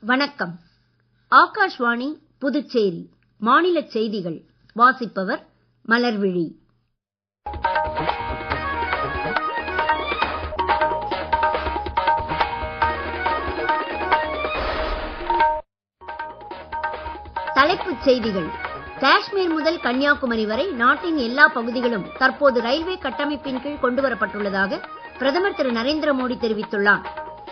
வணக்கம். ஆகாஷ்வாணி புதுச்சேரி மாநில செய்திகள் வாசிப்பவர் மலர்விழி. தலைப்புச் செய்திகள். காஷ்மீர் முதல் கன்னியாகுமரி வரை நாட்டின் எல்லா பகுதிகளும் தற்போது ரயில்வே கட்டமைப்பின் கீழ் கொண்டுவரப்பட்டுள்ளதாக பிரதமர் திரு நரேந்திர மோடி தெரிவித்துள்ளார்.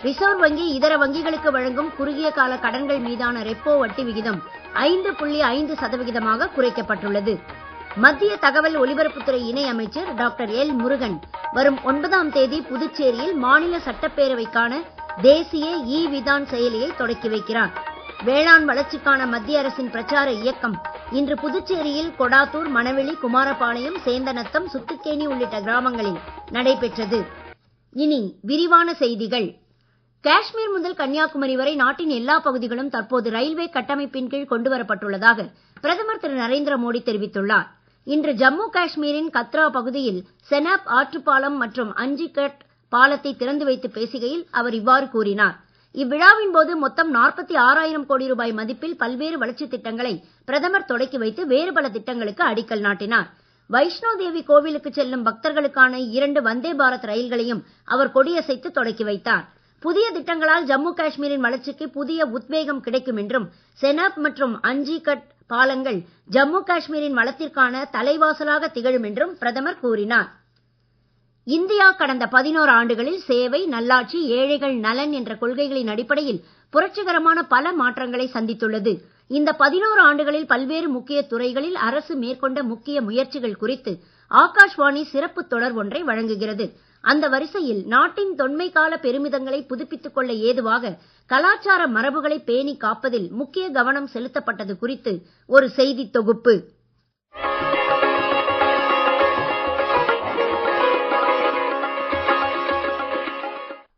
ரிசர்வ் வங்கி இதர வங்கிகளுக்கு வழங்கும் குறுகிய கால கடன்கள் மீதான ரெப்போ வட்டி விகிதம் 5.5% குறைக்கப்பட்டுள்ளது. மத்திய தகவல் ஒலிபரப்புத்துறை இணை அமைச்சர் டாக்டர் எல் முருகன் வரும் 9ஆம் தேதி புதுச்சேரியில் மாநில சட்டப்பேரவைக்கான தேசிய விதான் செயலியை தொடக்கி வைக்கிறார். வேளாண் வளர்ச்சிக்கான மத்திய அரசின் பிரச்சார இயக்கம் இன்று புதுச்சேரியில் கொடாத்தூர், மணவெளி, குமாரபாளையம், சேந்தநத்தம், சுத்துக்கேணி உள்ளிட்ட கிராமங்களில் நடைபெற்றது. இனி விரிவான செய்திகள். காஷ்மீர் முதல் கன்னியாகுமரி வரை நாட்டின் எல்லா பகுதிகளும் தற்போது ரயில்வே கட்டமைப்பின் கீழ் கொண்டுவரப்பட்டுள்ளதாக பிரதமர் திரு நரேந்திர மோடி தெரிவித்துள்ளார். இன்று ஜம்மு காஷ்மீரின் கத்ரா பகுதியில் செனாப் ஆற்றுப்பாலம் மற்றும் அஞ்சிகட் பாலத்தை திறந்து வைத்து பேசுகையில் அவர் இவ்வாறு கூறினார். இவ்விழாவின் போது மொத்தம் 46,000 கோடி ரூபாய் மதிப்பில் பல்வேறு வளர்ச்சித் திட்டங்களை பிரதமர் தொடக்கி வைத்து வேறு பல திட்டங்களுக்கு அடிக்கல் நாட்டினார். வைஷ்ணோ தேவி கோவிலுக்கு செல்லும் பக்தர்களுக்கான 2 வந்தே பாரத் ரயில்களையும் அவர் கொடியசைத்து தொடக்கி வைத்தார். புதிய திட்டங்களால் ஜம்மு காஷ்மீரின் வளர்ச்சிக்கு புதிய உத்வேகம் கிடைக்கும் என்றும் செனாப் மற்றும் அஞ்சிகட் பாலங்கள் ஜம்மு காஷ்மீரின் வளத்திற்கான தலைவாசலாக திகழும் என்றும் பிரதமர் கூறினார். இந்தியா கடந்த 11 ஆண்டுகளில் சேவை, நல்லாட்சி, ஏழைகள் நலன் என்ற கொள்கைகளின் அடிப்படையில் புரட்சிகரமான பல மாற்றங்களை சந்தித்துள்ளது. இந்த 11 ஆண்டுகளில் பல்வேறு முக்கிய துறைகளில் அரசு மேற்கொண்ட முக்கிய முயற்சிகள் குறித்து ஆகாஷ்வாணி சிறப்பு தொடர் ஒன்றை வழங்குகிறது. அந்த வரிசையில் நாட்டின் தொன்மை கால பெருமிதங்களை புதுப்பித்துக் கொள்ள ஏதுவாக கலாச்சார மரபுகளை பேணி காப்பதில் முக்கிய கவனம் செலுத்தப்பட்டது குறித்து ஒரு செய்தி தொகுப்பு.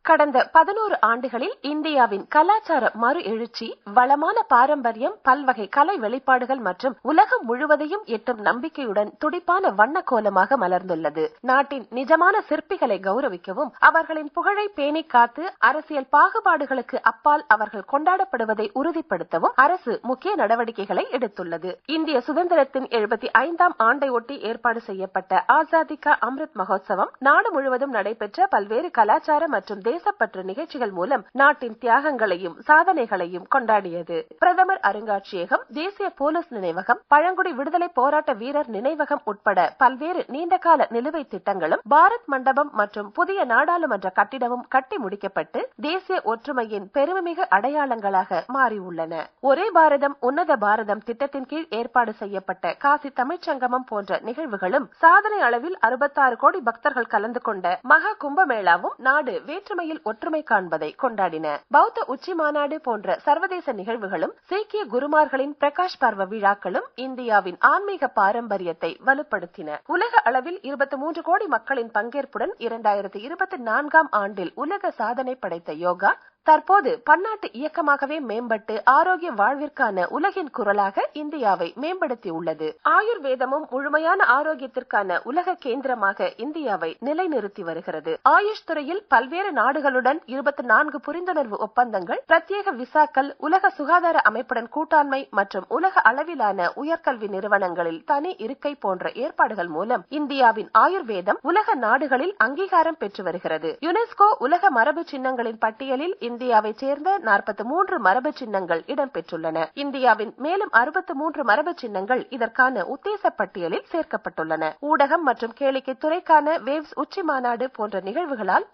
கடந்த 11 ஆண்டுகளில் இந்தியாவின் கலாச்சார மறு எழுச்சி, வளமான பாரம்பரியம், பல்வகை கலை வெளிப்பாடுகள் மற்றும் உலகம் முழுவதையும் எட்டும் நம்பிக்கையுடன் துடிப்பான வண்ண கோலமாக மலர்ந்துள்ளது. நாட்டின் நிஜமான சிற்பிகளை கௌரவிக்கவும் அவர்களின் புகழை பேணி காத்து அரசியல் பாகுபாடுகளுக்கு அப்பால் அவர்கள் கொண்டாடப்படுவதை உறுதிப்படுத்தவும் அரசு முக்கிய நடவடிக்கைகளை எடுத்துள்ளது. இந்திய சுதந்திரத்தின் 75ஆம் ஆண்டை ஒட்டி ஏற்பாடு செய்யப்பட்ட ஆசாதி கா அம்ருத் மகோத்சவம் நாடு முழுவதும் நடைபெற்ற பல்வேறு கலாச்சார மற்றும் தேசப்பற்று நிகழ்ச்சிகள் மூலம் நாட்டின் தியாகங்களையும் சாதனைகளையும் கொண்டாடியது. பிரதமர் அருங்காட்சியகம், தேசிய போலீஸ் நினைவகம், பழங்குடி விடுதலை போராட்ட வீரர் நினைவகம் உட்பட பல்வேறு நீண்டகால நிலுவை திட்டங்களும், பாரத் மண்டபம் மற்றும் புதிய நாடாளுமன்ற கட்டிடமும் கட்டி முடிக்கப்பட்டு தேசிய ஒற்றுமையின் பெருமைமிகு அடையாளங்களாக மாறியுள்ளன. ஒரே பாரதம் உன்னத பாரதம் திட்டத்தின் கீழ் ஏற்பாடு செய்யப்பட்ட காசி தமிழ்ச்சங்கமம் போன்ற நிகழ்வுகளும், சாதனை அளவில் 66 கோடி பக்தர்கள் கலந்து கொண்ட மகா கும்பமேளாவும் நாடு வேற்றுமையில் ஒற்றுமை காண்பதை கொண்டாடின. பௌத்த உச்சி மாநாடு போன்ற சர்வதேச நிகழ்வுகளும், சீக்கிய குருமார்களின் பிரகாஷ் பர்வ விழாக்களும் இந்தியாவின் ஆன்மீக பாரம்பரியத்தை வலுப்படுத்தின. உலக அளவில் 23 கோடி மக்களின் பங்கேற்புடன் 2024ஆம் ஆண்டில் உலக சாதனை படைத்த யோகா தற்போது பன்னாட்டு இயக்கமாகவே மேம்பட்டு ஆரோக்கிய வாழ்விற்கான உலகின் குரலாக இந்தியாவை மேம்படுத்தியுள்ளது. ஆயுர்வேதமும் முழுமையான ஆரோக்கியத்திற்கான உலக கேந்திரமாக இந்தியாவை நிலைநிறுத்தி வருகிறது. ஆயுஷ் துறையில் பல்வேறு நாடுகளுடன் 24 புரிந்துணர்வு ஒப்பந்தங்கள், பிரத்யேக விசாக்கள், உலக சுகாதார அமைப்புடன் கூட்டாண்மை மற்றும் உலக அளவிலான உயர்கல்வி நிறுவனங்களில் தனி இருக்கை போன்ற ஏற்பாடுகள் மூலம் இந்தியாவின் ஆயுர்வேதம் உலக நாடுகளில் அங்கீகாரம் பெற்று வருகிறது. யுனெஸ்கோ உலக மரபு சின்னங்களின் பட்டியலில் இந்தியாவைச் சேர்ந்த 43 மரபு சின்னங்கள் இடம்பெற்றுள்ளன. இந்தியாவின் மேலும் 63 மரபு சின்னங்கள் இதற்கான உத்தேச பட்டியலில் சேர்க்கப்பட்டுள்ளன. ஊடகம் மற்றும் கேளிக்கை துறைக்கான வேவ்ஸ் உச்சி மாநாடு போன்ற நிகழ்வுகளால்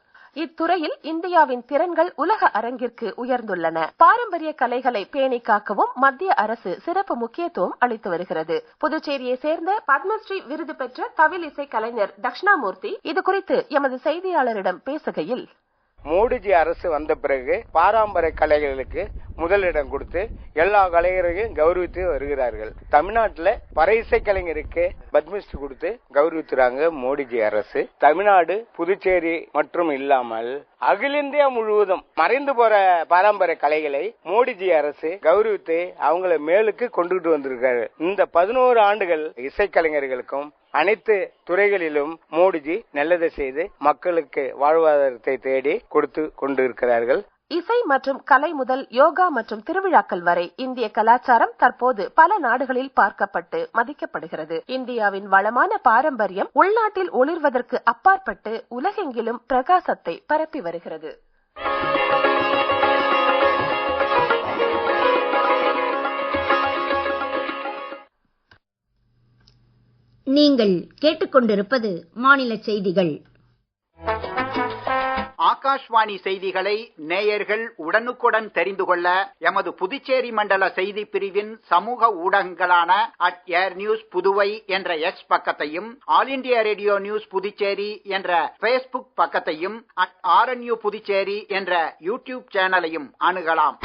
இத்துறையில் இந்தியாவின் திறன்கள் உலக அரங்கிற்கு உயர்ந்துள்ளன. பாரம்பரிய கலைகளை பேணி காக்கவும் மத்திய அரசு சிறப்பு முக்கியத்துவம் அளித்து வருகிறது. புதுச்சேரியை சேர்ந்த பத்மஸ்ரீ விருது பெற்ற தவில் இசை கலைஞர் தட்சிணாமூர்த்தி இதுகுறித்து எமது செய்தியாளரிடம் பேசுகையில், மோடிஜி அரசு வந்த பிறகு பாரம்பரிய கலைகளுக்கு முதலிடம் கொடுத்து எல்லா கலைஞரையும் கௌரவித்து வருகிறார்கள். தமிழ்நாட்டுல பறை இசை கலைஞருக்கு பத்மஸ்ரீ கொடுத்து கௌரவித்துறாங்க மோடிஜி அரசு. தமிழ்நாடு, புதுச்சேரி மற்றும் இல்லாமல் அகில இந்தியா முழுவதும் மறைந்து போற பாரம்பரிய கலைகளை மோடிஜி அரசு கௌரவித்து அவங்கள மேலுக்கு கொண்டுகிட்டு வந்திருக்காரு. இந்த 11 ஆண்டுகள் இசைக்கலைஞர்களுக்கும் அனைத்து துறைகளிலும் மோடிஜி நல்லதை செய்து மக்களுக்கு வாழ்வாதாரத்தை தேடி கொடுத்து கொண்டிருக்கிறார்கள். இசை மற்றும் கலை முதல் யோகா மற்றும் திருவிழாக்கள் வரை இந்திய கலாச்சாரம் தற்போது பல நாடுகளில் பார்க்கப்பட்டு மதிக்கப்படுகிறது. இந்தியாவின் வளமான பாரம்பரியம் உள்நாட்டில் ஒளிர்வதற்கு அப்பாற்பட்டு உலகெங்கிலும் பிரகாசத்தை பரப்பி வருகிறது. நீங்கள் கேட்டுக்கொண்டிருப்பது மாநில செய்திகள். ஆகாஷ்வாணி செய்திகளை நேயர்கள் உடனுக்குடன் தெரிந்து கொள்ள எமது புதுச்சேரி மண்டல செய்தி பிரிவின் சமூக ஊடகங்களான @airnewspuduவை என்ற எக்ஸ் பக்கத்தையும், all India radio news Puducherry என்ற பேஸ்புக் பக்கத்தையும், @RNU புதுச்சேரி என்ற யூடியூப் சேனலையும் அணுகலாம்.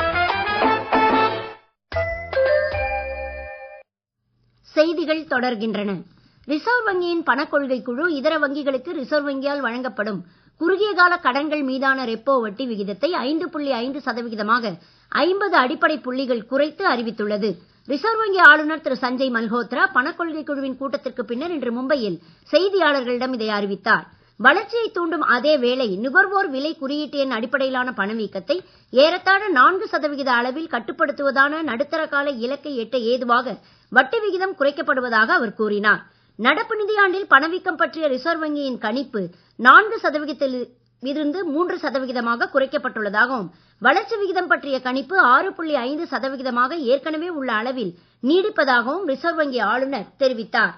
செய்திகள் தொடர்கின்றன. ரிசர்வ் வங்கியின் பணக்கொள்கை குழு இதர வங்கிகளுக்கு ரிசர்வ் வங்கியால் வழங்கப்படும் குறுகிய கால கடன்கள் மீதான ரெப்போ வட்டி விகிதத்தை 5.5% 50 அடிப்படை புள்ளிகள் குறைத்து அறிவித்துள்ளது. ரிசர்வ் வங்கி ஆளுநர் திரு சஞ்சய் மல்ஹோத்ரா பணக்கொள்கை குழுவின் கூட்டத்திற்கு பின்னர் இன்று மும்பையில் செய்தியாளர்களிடம் இதை அறிவித்தார். வளர்ச்சியை தூண்டும் அதே வேளை நுகர்வோர் விலை குறியீட்டு எண் அடிப்படையிலான பணவீக்கத்தை ஏறத்தாழ 4% அளவில் கட்டுப்படுத்துவதான நடுத்தர கால இலக்கை எட்ட ஏதுவாக வட்டி விகிதம் குறைக்கப்படுவதாக அவர் கூறினார். நடப்பு நிதியாண்டில் பணவீக்கம் பற்றிய ரிசர்வ் வங்கியின் கணிப்பு 4% இருந்து 3% குறைக்கப்பட்டுள்ளதாகவும், வளர்ச்சி விகிதம் பற்றிய கணிப்பு 6.5% ஏற்கனவே உள்ள அளவில் நீடிப்பதாகவும் ரிசர்வ் வங்கி ஆளுநர் தெரிவித்தார்.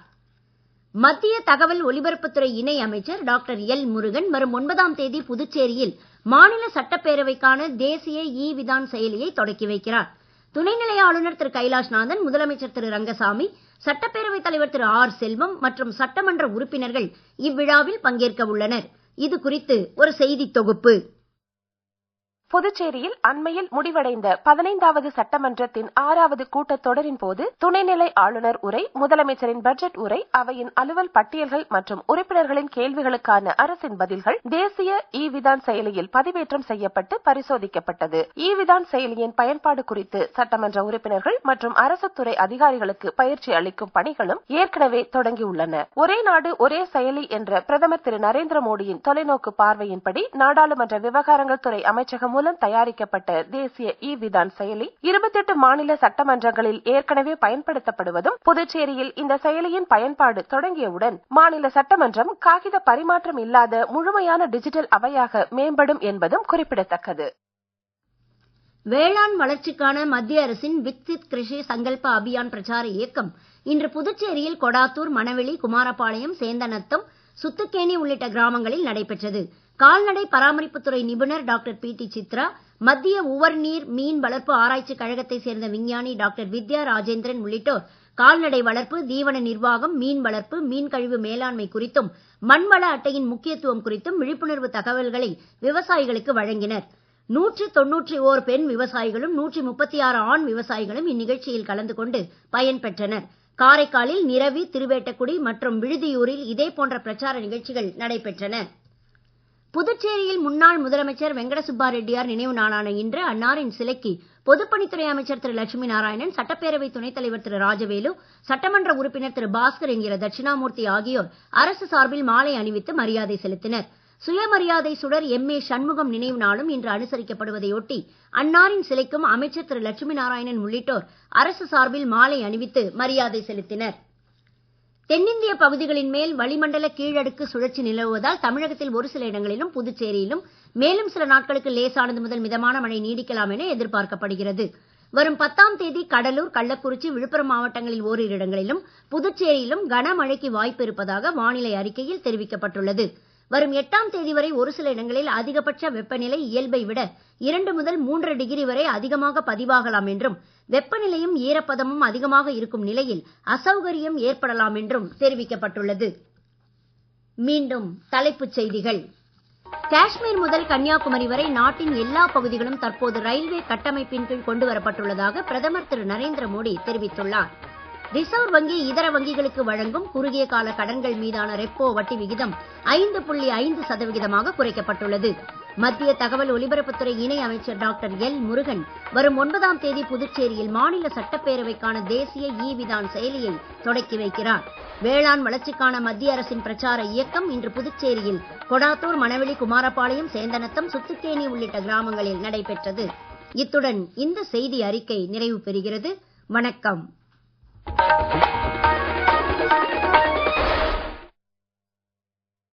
மத்திய தகவல் ஒலிபரப்புத்துறை இணை அமைச்சர் டாக்டர் எல் முருகன் வரும் 9ஆம் தேதி புதுச்சேரியில் மாநில சட்டப்பேரவைக்கான தேசிய விதான் செயலியை தொடக்கி வைக்கிறார். துணைநிலை ஆளுநர் திரு கைலாஷ்நாதன், முதலமைச்சர் திரு ரங்கசாமி, சட்டப்பேரவைத் தலைவர் திரு ஆர் செல்வம் மற்றும் சட்டமன்ற உறுப்பினர்கள் இவ்விழாவில் பங்கேற்க உள்ளனர். இது குறித்து ஒரு செய்தி தொகுப்பு. புதுச்சேரியில் அண்மையில் முடிவடைந்த 15வது சட்டமன்றத்தின் 6வது கூட்டத்தொடரின் போது துணைநிலை ஆளுநர் உரை, முதலமைச்சரின் பட்ஜெட் உரை, அவையின் அலுவல் பட்டியல்கள் மற்றும் உறுப்பினர்களின் கேள்விகளுக்கான அரசின் பதில்கள் தேசிய விதான் செயலியில் பதிவேற்றம் செய்யப்பட்டு பரிசோதிக்கப்பட்டது. விதான் செயலியின் பயன்பாடு குறித்து சட்டமன்ற உறுப்பினர்கள் மற்றும் அரசு துறை அதிகாரிகளுக்கு பயிற்சி அளிக்கும் பணிகளும் ஏற்கனவே தொடங்கியுள்ளன. ஒரே நாடு ஒரே செயலி என்ற பிரதமர் திரு நரேந்திர மோடியின் தொலைநோக்கு பார்வையின்படி நாடாளுமன்ற விவகாரங்கள் துறை அமைச்சகம் மூலம் தயாரிக்கப்பட்ட தேசிய விதான் செயலி 28 மாநில சட்டமன்றங்களில் ஏற்கனவே பயன்படுத்தப்படுவதும், புதுச்சேரியில் இந்த செயலியின் பயன்பாடு தொடங்கியவுடன் மாநில சட்டமன்றம் காகித பரிமாற்றம் இல்லாத முழுமையான டிஜிட்டல் அவையாக மேம்படும் என்பதும் குறிப்பிடத்தக்கது. வேளாண் வளர்ச்சிக்கான மத்திய அரசின் விக்சித் கிருஷி சங்கல்ப அபியான் பிரச்சார இயக்கம் இன்று புதுச்சேரியில் கொடாத்தூர், மணவெளி, குமாரபாளையம், சேந்தநத்தம், சுத்துக்கேணி உள்ளிட்ட கிராமங்களில் நடைபெற்றது. கால்நடை பராமரிப்புத்துறை நிபுணர் டாக்டர் PT சித்ரா, மத்திய உவர்நீர் மீன் வளர்ப்பு ஆராய்ச்சி கழகத்தை சேர்ந்த விஞ்ஞானி டாக்டர் வித்யா ராஜேந்திரன் உள்ளிட்டோர் கால்நடை வளர்ப்பு, தீவன நிர்வாகம், மீன் வளர்ப்பு, மீன் கழிவு மேலாண்மை குறித்தும் மண்வள அட்டையின் முக்கியத்துவம் குறித்தும் விழிப்புணர்வு தகவல்களை விவசாயிகளுக்கு வழங்கினர். 191 பெண் விவசாயிகளும் 136 ஆண் விவசாயிகளும் இந்நிகழ்ச்சியில் கலந்து கொண்டு பயன்பெற்றனர். காரைக்காலில் நிரவி, திருவேட்டக்குடி மற்றும் விழுதியூரில் இதே போன்ற பிரச்சார நிகழ்ச்சிகள் நடைபெற்றன. புதுச்சேரியில் முன்னாள் முதலமைச்சர் வெங்கட சுப்பா ரெட்டியார் நினைவு நாளான இன்று அன்னாரின் சிலைக்கு பொதுப்பணித்துறை அமைச்சர் திரு லட்சுமி நாராயணன், சட்டப்பேரவை துணைத் தலைவர் திரு ராஜவேலு, சட்டமன்ற உறுப்பினர் திரு பாஸ்கர் என்கிற தட்சிணாமூர்த்தி ஆகியோர் அரசு சார்பில் மாலை அணிவித்து மரியாதை செலுத்தினர். சுயமரியாதை சுடர் MA சண்முகம் நினைவு நாளும் இன்று அனுசரிக்கப்படுவதையொட்டி அன்னாரின் சிலைக்கும் அமைச்சர் திரு லட்சுமி நாராயணன் உள்ளிட்டோர் அரசு சார்பில் மாலை அணிவித்து மரியாதை செலுத்தினர். தென்னிந்திய பகுதிகளின் மேல் வளிமண்டல கீழடுக்கு சுழற்சி நிலவுவதால் தமிழகத்தில் ஒரு சில இடங்களிலும் புதுச்சேரியிலும் மேலும் சில நாட்களுக்கு லேசானது முதல் மிதமான மழை நீடிக்கலாம் என எதிர்பார்க்கப்படுகிறது. வரும் 10ஆம் தேதி கடலூர், கள்ளக்குறிச்சி, விழுப்புரம் மாவட்டங்களில் ஓரிரு இடங்களிலும் புதுச்சேரியிலும் கனமழைக்கு வாய்ப்பு இருப்பதாக வானிலை அறிக்கையில் தெரிவிக்கப்பட்டுள்ளது. வரும் 8ஆம் தேதி வரை ஒரு சில இடங்களில் அதிகபட்ச வெப்பநிலை இயல்பை விட 2 முதல் 3 டிகிரி வரை அதிகமாக பதிவாகலாம் என்றும், வெப்பநிலையும் ஈரப்பதமும் அதிகமாக இருக்கும் நிலையில் அசௌகரியம் ஏற்படலாம் என்றும் தெரிவிக்கப்பட்டுள்ளது. மீண்டும் தலைப்புச் செய்திகள். காஷ்மீர் முதல் கன்னியாகுமரி வரை நாட்டின் எல்லா பகுதிகளும் தற்போது ரயில்வே கட்டமைப்பின் கீழ் கொண்டு வரப்பட்டுள்ளதாக பிரதமர் திரு நரேந்திர மோடி தெரிவித்துள்ளார். ரிசர்வ் வங்கி இதர வங்கிகளுக்கு வழங்கும் குறுகிய கால கடன்கள் மீதான ரெப்போ வட்டி விகிதம் 5.5% குறைக்கப்பட்டுள்ளது. மத்திய தகவல் ஒலிபரப்புத்துறை இணை அமைச்சர் டாக்டர் எல் முருகன் வரும் 9ஆம் தேதி புதுச்சேரியில் மாநில சட்டப்பேரவைக்கான தேசிய விதான் செயலியை தொடக்கி வைக்கிறார். வேளாண் வளர்ச்சிக்கான மத்திய அரசின் பிரச்சார இயக்கம் இன்று புதுச்சேரியில் கொடாத்தூர், மணவெளி, குமாரபாளையம், சேந்தநத்தம், சுத்துக்கேணி உள்ளிட்ட கிராமங்களில் நடைபெற்றது. இத்துடன் இந்த செய்தி அறிக்கை நிறைவு பெறுகிறது. வணக்கம்.